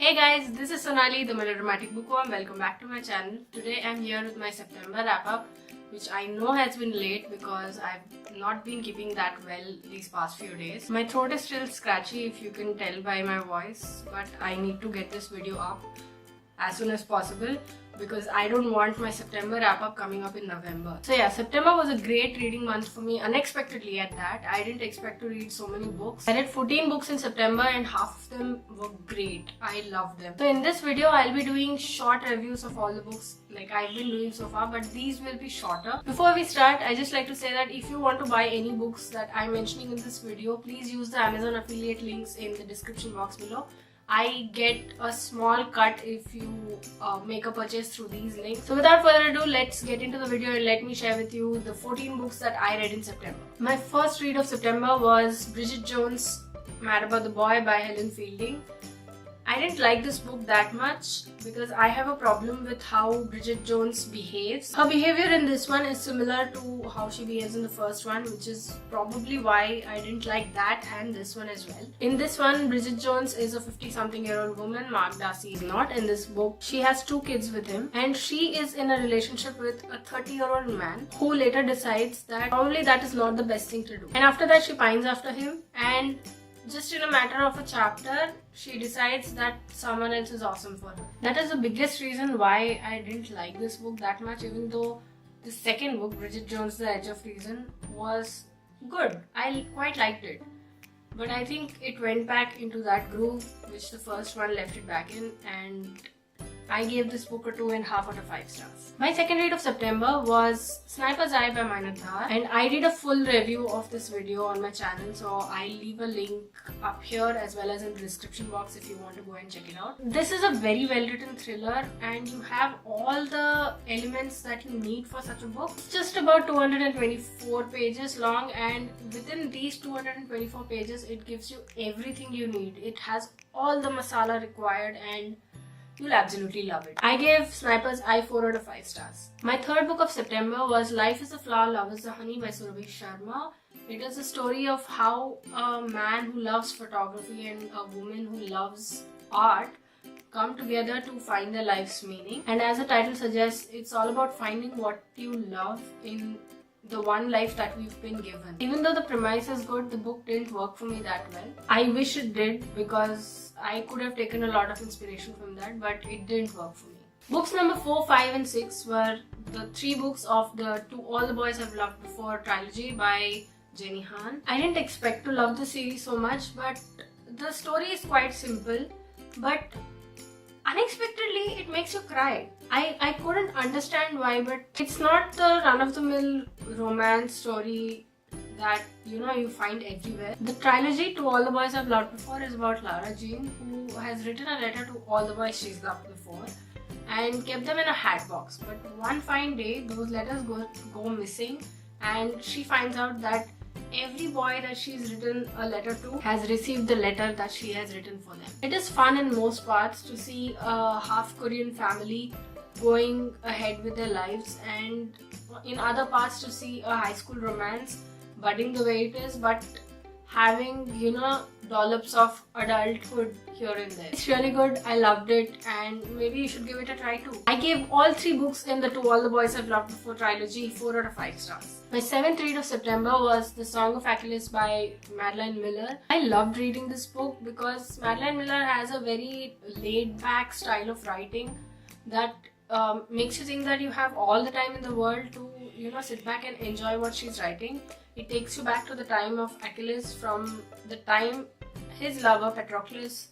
Hey guys, this is Sonali, the melodramatic bookworm. Welcome back to my channel. Today I'm here with my September wrap-up, which I know has been late because I've not been keeping that well these past few days. My throat is still scratchy if you can tell by my voice, but I need to get this video up as soon as possible because I don't want my September wrap-up coming up in November. So yeah, September was a great reading month for me, unexpectedly at that. I didn't expect to read so many books. I read 14 books in September and half of them were great. I loved them. So in this video, I'll be doing short reviews of all the books like I've been doing so far, but these will be shorter. Before we start, I just like to say that if you want to buy any books that I'm mentioning in this video, please use the Amazon affiliate links in the description box below. I get a small cut if you make a purchase through these links. So without further ado, let's get into the video and let me share with you the 14 books that I read in September. My first read of September was Bridget Jones' Mad About the Boy by Helen Fielding. I didn't like this book that much because I have a problem with how Bridget Jones behaves. Her behavior in this one is similar to how she behaves in the first one, which is probably why I didn't like that and this one as well. In this one, Bridget Jones is a 50-something-year-old woman. Mark Darcy is not in this book. She has 2 kids with him and she is in a relationship with a 30-year-old man who later decides that probably that is not the best thing to do. And after that, she pines after him, and just in a matter of a chapter, she decides that someone else is awesome for her. That is the biggest reason why I didn't like this book that much, even though the second book, Bridget Jones' The Edge of Reason, was good. I quite liked it. But I think it went back into that groove which the first one left it back in, and I gave this book a 2.5 out of 5 stars. My second read of September was Sniper's Eye by Mainathar, and I did a full review of this video on my channel, so I'll leave a link up here as well as in the description box if you want to go and check it out. This is a very well written thriller and you have all the elements that you need for such a book. It's just about 224 pages long, and within these 224 pages it gives you everything you need. It has all the masala required and you'll absolutely love it. I gave Sniper's Eye 4 out of 5 stars. My third book of September was Life is a Flower, Love is the Honey by Surabhi Sharma. It is a story of how a man who loves photography and a woman who loves art come together to find their life's meaning. And as the title suggests, it's all about finding what you love in the one life that we've been given. Even though the premise is good, the book didn't work for me that well. I wish it did because I could have taken a lot of inspiration from that, but it didn't work for me. Books number 4, 5 and 6 were the 3 books of the To All the Boys I've Loved Before trilogy by Jenny Han. I didn't expect to love the series so much, but the story is quite simple, but unexpectedly it makes you cry. I couldn't understand why, but it's not the run-of-the-mill romance story that you find everywhere. The trilogy To All the Boys I've Loved Before is about Lara Jean, who has written a letter to all the boys she's loved before and kept them in a hat box. But one fine day, those letters go missing, and she finds out that every boy that she's written a letter to has received the letter that she has written for them. It is fun in most parts to see a half Korean family going ahead with their lives, and in other parts to see a high school romance budding the way it is, but having dollops of adulthood here and there. It's really good. I loved it, and maybe you should give it a try too. I gave all 3 books in the To All the Boys I've Loved Before trilogy 4 out of 5 stars. My 7th read of September was The Song of Achilles by Madeline Miller. I loved reading this book because Madeline Miller has a very laid-back style of writing that makes you think that you have all the time in the world to sit back and enjoy what she's writing. It takes you back to the time of Achilles, from the time his lover Patroclus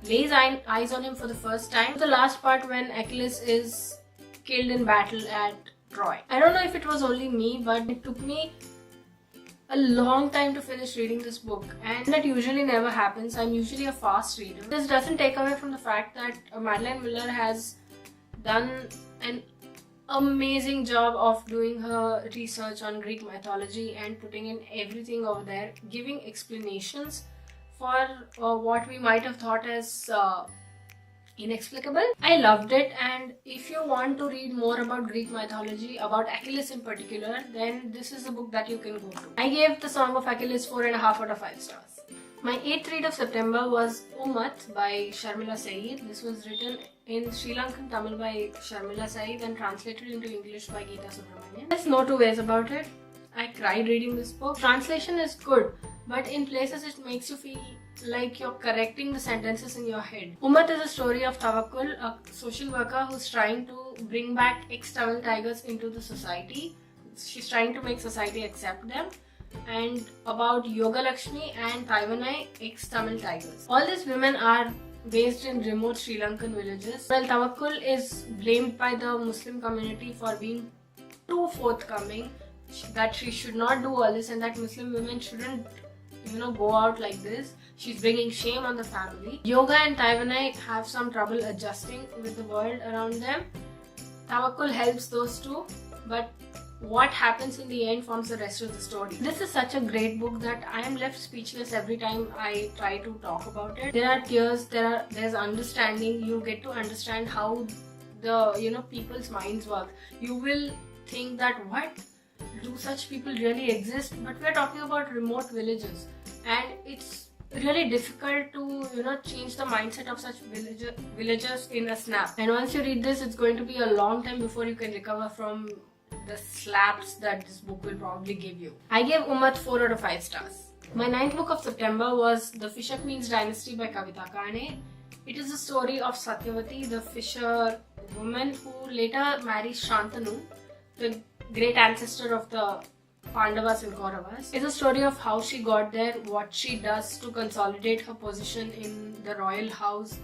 lays eyes on him for the first time to the last part when Achilles is killed in battle at Troy. I don't know if it was only me, but it took me a long time to finish reading this book, and that usually never happens. I'm usually a fast reader. This doesn't take away from the fact that Madeline Miller has done an amazing job of doing her research on Greek mythology and putting in everything over there, giving explanations for what we might have thought as inexplicable. I loved it, and if you want to read more about Greek mythology, about Achilles in particular, then this is a book that you can go to. I gave The Song of Achilles 4.5 out of 5 stars. My 8th read of September was Omote by Sharmila Saeed. This was written in Sri Lankan Tamil by Sharmila Saeed and translated into English by Geeta Subramanian. There's no two ways about it. I cried reading this book. Translation is good, but in places it makes you feel like you're correcting the sentences in your head. Omote is a story of Tawakkul, a social worker who's trying to bring back ex-Tamil tigers into the society. She's trying to make society accept them. And about Yoga Lakshmi and Taiwanai ex-Tamil tigers. All these women are based in remote Sri Lankan villages. Well, Tawakkul is blamed by the Muslim community for being too forthcoming, that she should not do all this and that Muslim women shouldn't, go out like this. She's bringing shame on the family. Yoga and Taiwanai have some trouble adjusting with the world around them. Tawakkul helps those two, but what happens in the end forms the rest of the story. This is such a great book that I am left speechless every time I try to talk about it. There are tears, there's understanding. You get to understand how the people's minds work. You will think that what? Do such people really exist? But we're talking about remote villages, and it's really difficult to change the mindset of such villagers in a snap. And once you read this, it's going to be a long time before you can recover from the slaps that this book will probably give you. I gave Omote 4 out of 5 stars. My 9th book of September was The Fishermans Dynasty by Kavita Kane. It is the story of Satyavati, the fisher woman who later marries Shantanu, the great ancestor of the Pandavas and Kauravas. It's a story of how she got there, what she does to consolidate her position in the royal house,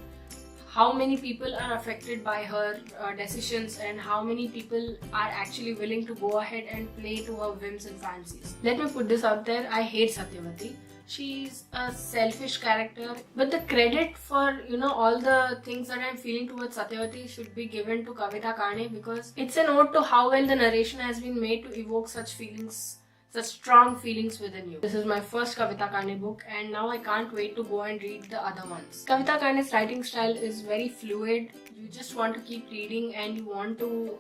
how many people are affected by her decisions, and how many people are actually willing to go ahead and play to her whims and fancies. Let me put this out there, I hate Satyavati. She's a selfish character, but the credit for all the things that I'm feeling towards Satyavati should be given to Kavita Kane, because it's an ode to how well the narration has been made to evoke such feelings, such strong feelings within you. This is my first Kavita Kane book, and now I can't wait to go and read the other ones. Kavita Kane's writing style is very fluid. You just want to keep reading, and you want to,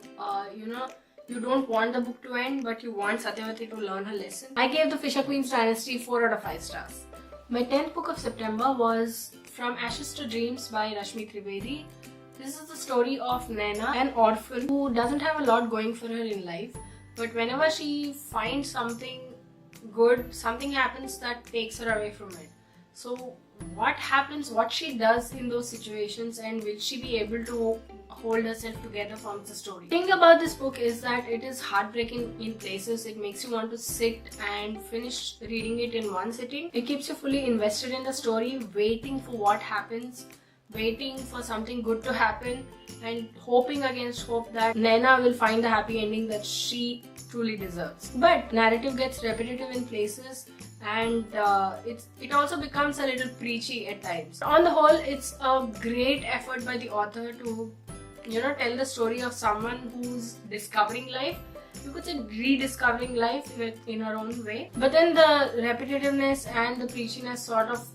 you don't want the book to end, but you want Satyavati to learn her lesson. I gave The Fisherman's Dynasty 4 out of 5 stars. My 10th book of September was From Ashes to Dreams by Rashmi Trivedi. This is the story of Naina, an orphan who doesn't have a lot going for her in life, but whenever she finds something good, something happens that takes her away from it. So what happens, what she does in those situations, and will she be able to hold herself together forms the story. The thing about this book is that it is heartbreaking in places. It makes you want to sit and finish reading it in one sitting. It keeps you fully invested in the story, waiting for what happens, waiting for something good to happen, and hoping against hope that Naina will find the happy ending that she truly deserves. But narrative gets repetitive in places, and it also becomes a little preachy at times. On the whole, it's a great effort by the author to tell the story of someone who's discovering life. You could say rediscovering life in her own way. But then the repetitiveness and the preachiness sort of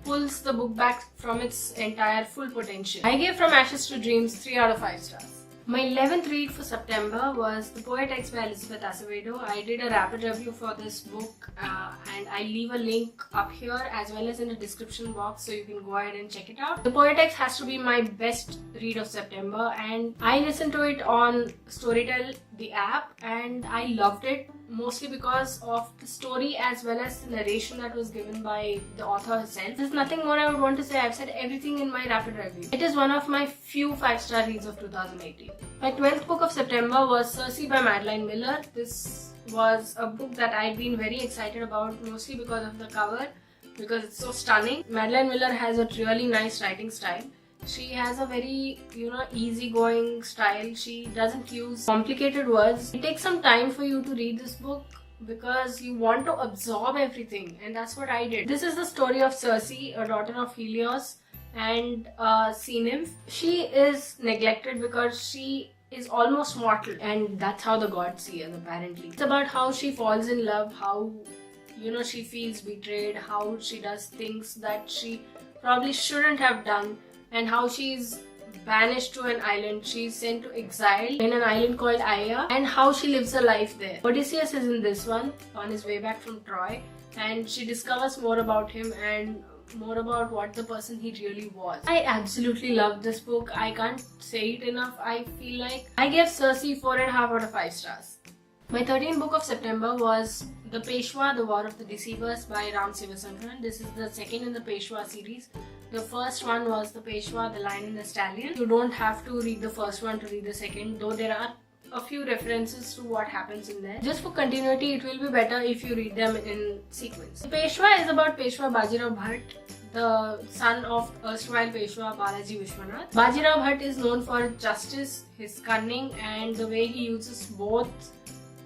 pulls the book back from its entire full potential. I gave From Ashes to Dreams 3 out of 5 stars. My 11th read for September was The Poetics by Elizabeth Acevedo. I did a rapid review for this book and I leave a link up here as well as in the description box, so you can go ahead and check it out. The Poetics has to be my best read of September, and I listened to it on Storytel, the app, and I loved it, mostly because of the story as well as the narration that was given by the author herself. There's nothing more I would want to say. I've said everything in my rapid review. It is one of my few 5-star reads of 2018. My 12th book of September was Circe by Madeline Miller. This was a book that I'd been very excited about, mostly because of the cover, because it's so stunning. Madeline Miller has a really nice writing style. She has a very, easygoing style. She doesn't use complicated words. It takes some time for you to read this book because you want to absorb everything, and that's what I did. This is the story of Circe, a daughter of Helios and a sea nymph. She is neglected because she is almost mortal, and that's how the gods see her, apparently. It's about how she falls in love, how she feels betrayed, how she does things that she probably shouldn't have done, and how she's banished to an island. She's sent to exile in an island called Aia, and how she lives her life there. Odysseus is in this one on his way back from Troy, and she discovers more about him and more about what the person he really was. I absolutely love this book. I can't say it enough. I feel like I gave Cersei 4.5 out of 5 stars. My 13th book of September was The Peshwa, The War of the Deceivers by Ram Sivasankaran. This is the second in the Peshwa series. The first one was The Peshwa, The Lion and the Stallion. You don't have to read the first one to read the second, though there are a few references to what happens in there. Just for continuity, it will be better if you read them in sequence. Peshwa is about Peshwa Bajirao Bhatt, the son of erstwhile Peshwa Balaji Vishwanath. Bajirao Bhatt is known for justice, his cunning, and the way he uses both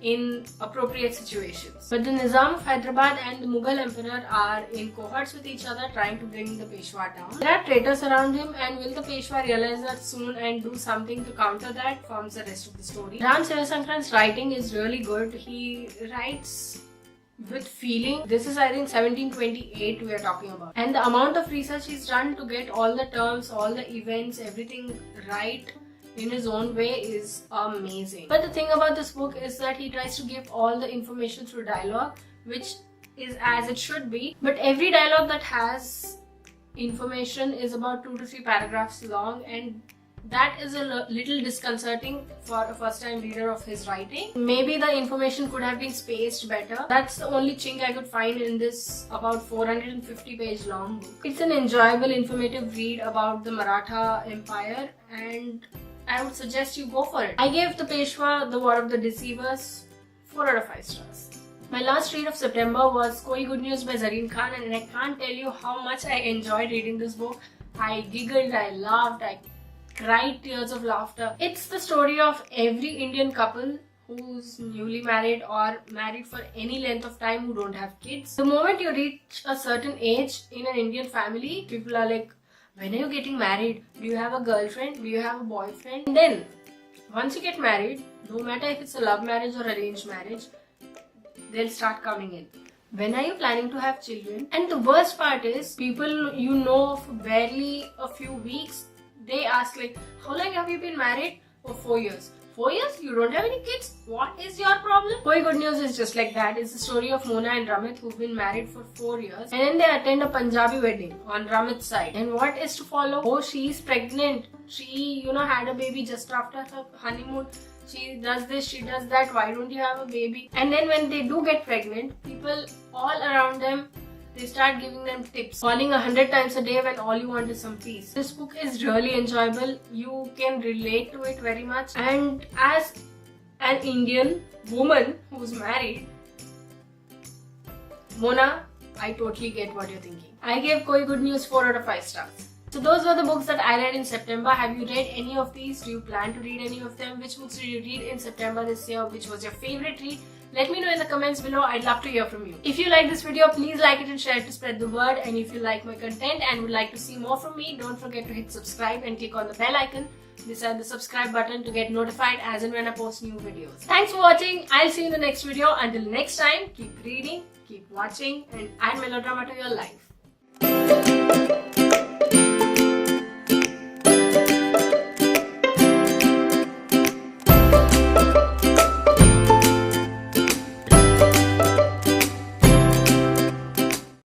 in appropriate situations. But the Nizam of Hyderabad and the Mughal Emperor are in cohorts with each other trying to bring the Peshwa down. There are traitors around him, and will the Peshwa realize that soon and do something to counter that forms the rest of the story. Ram Sivasankaran's writing is really good. He writes with feeling. This is, I think, 1728 we are talking about. And the amount of research he's done to get all the terms, all the events, everything right in his own way is amazing. But the thing about this book is that he tries to give all the information through dialogue, which is as it should be. But every dialogue that has information is about 2 to 3 paragraphs long, and that is a little disconcerting for a first time reader of his writing. Maybe the information could have been spaced better. That's the only chink I could find in this about 450 page long book. It's an enjoyable, informative read about the Maratha Empire, and I would suggest you go for it. I gave The Peshwa, The War of the Deceivers 4 out of 5 stars. My last read of September was Koi Good News by Zareen Khan, and I can't tell you how much I enjoyed reading this book. I giggled, I laughed, I cried tears of laughter. It's the story of every Indian couple who's newly married or married for any length of time who don't have kids. The moment you reach a certain age in an Indian family, people are like, when are you getting married? Do you have a girlfriend? Do you have a boyfriend? And then, once you get married, no matter if it's a love marriage or arranged marriage, they'll start coming in. When are you planning to have children? And the worst part is, people you know for barely a few weeks, they ask like, how long have you been married? For 4 years. 4 years? You don't have any kids? What is your problem? Koi Good News is just like that. It's the story of Mona and Ramit who've been married for 4 years. And then they attend a Punjabi wedding on Ramit's side. And what is to follow? Oh, she is pregnant. She, had a baby just after her honeymoon. She does this, she does that. Why don't you have a baby? And then when they do get pregnant, people all around them, they start giving them tips, calling 100 times a day when all you want is some peace. This book is really enjoyable. You can relate to it very much. And as an Indian woman who's married, Mona, I totally get what you're thinking. I gave Koi Good News 4 out of 5 stars. So those were the books that I read in September. Have you read any of these? Do you plan to read any of them? Which books did you read in September this year? Which was your favorite read? Let me know in the comments below. I'd love to hear from you. If you like this video, please like it and share it to spread the word. And if you like my content and would like to see more from me, don't forget to hit subscribe and click on the bell icon beside the subscribe button to get notified as and when I post new videos. Thanks for watching. I'll see you in the next video. Until next time, keep reading, keep watching, and add melodrama to your life.